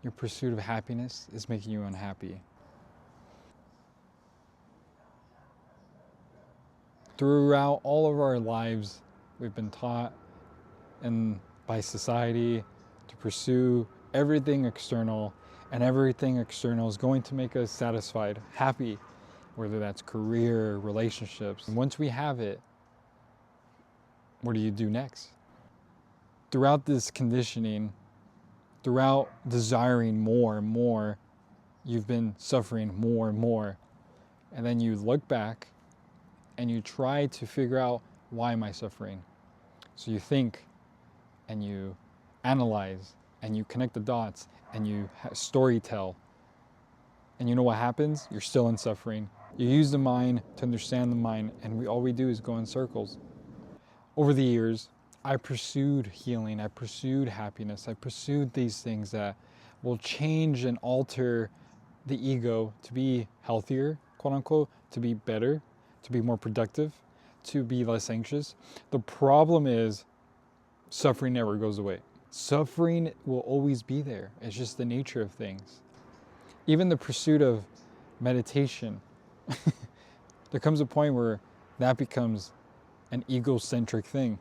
your pursuit of happiness is making you unhappy. Throughout all of our lives, we've been taught and by society to pursue everything external, and everything external is going to make us satisfied, happy, whether that's career, relationships. And once we have it, what do you do next? Throughout this conditioning, throughout desiring more and more, you've been suffering more and more. And then you look back and you try to figure out, why am I suffering? So you think and you analyze and you connect the dots and you story tell. And you know what happens? You're still in suffering. You use the mind to understand the mind, and all we do is go in circles. Over the years, I pursued healing, I pursued happiness, I pursued these things that will change and alter the ego to be healthier, quote unquote, to be better, to be more productive, to be less anxious. The problem is suffering never goes away. Suffering will always be there. It's just the nature of things. Even the pursuit of meditation, there comes a point where that becomes an egocentric thing.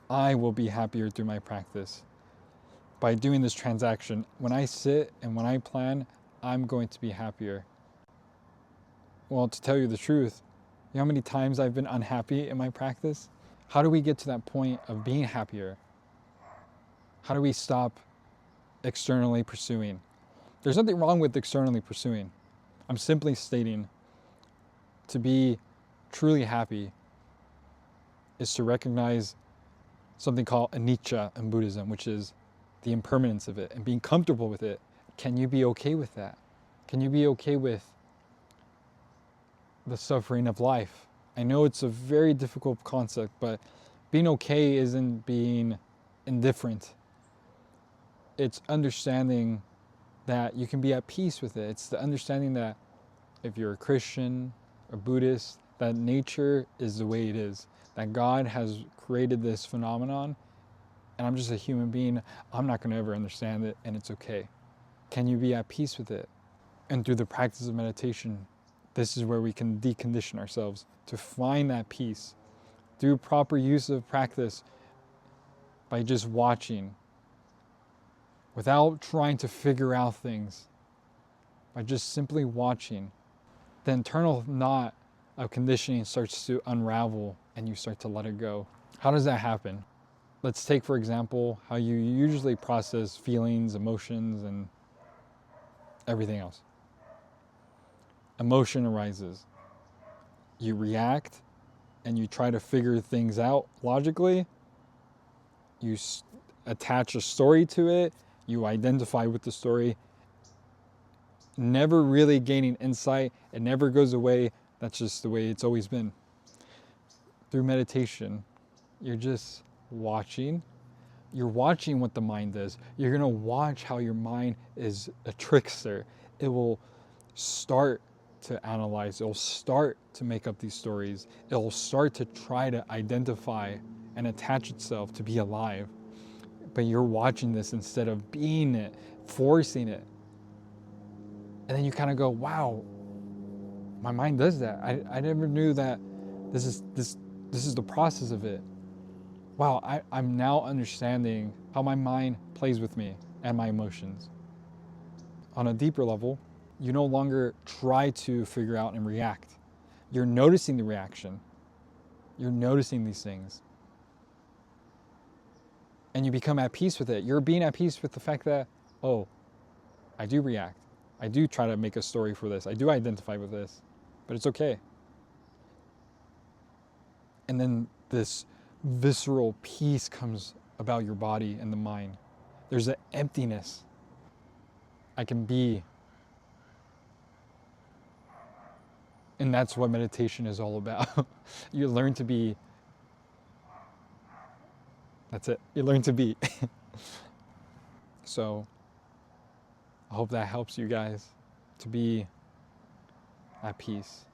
I will be happier through my practice. By doing this transaction, when I sit and when I plan, I'm going to be happier. Well, to tell you the truth, you know how many times I've been unhappy in my practice? How do we get to that point of being happier? How do we stop externally pursuing? There's nothing wrong with externally pursuing. I'm simply stating, to be truly happy is to recognize something called anicca in Buddhism, which is the impermanence of it and being comfortable with it. Can you be okay with that? Can you be okay with the suffering of life? I know it's a very difficult concept, but being okay isn't being indifferent. It's understanding that you can be at peace with it. It's the understanding that if you're a Christian or Buddhist, that nature is the way it is, that God has created this phenomenon, and I'm just a human being. I'm not going to ever understand it, and it's okay. Can you be at peace with it? And through the practice of meditation, this is where we can decondition ourselves to find that peace through proper use of practice, by just watching, without trying to figure out things, by just simply watching. The internal knot of conditioning starts to unravel and you start to let it go. How does that happen? Let's take, for example, how you usually process feelings, emotions, and everything else. Emotion arises. You react and you try to figure things out logically. You attach a story to it. You identify with the story. Never really gaining insight. It never goes away. That's just the way it's always been. Through meditation, you're just watching. You're watching what the mind does. You're going to watch how your mind is a trickster. It will start to analyze. It'll start to make up these stories. It'll start to try to identify and attach itself to be alive. But you're watching this instead of being it, forcing it. And then you kind of go, wow, my mind does that. I never knew that this is the process of it. Wow, I'm now understanding how my mind plays with me and my emotions. On a deeper level, you no longer try to figure out and react. You're noticing the reaction. You're noticing these things. And you become at peace with it. You're being at peace with the fact that, oh, I do react. I do try to make a story for this. I do identify with this, but it's okay. And then this visceral peace comes about your body and the mind. There's an emptiness. I can be. And that's what meditation is all about. You learn to be. That's it. You learn to be. So I hope that helps you guys to be at peace.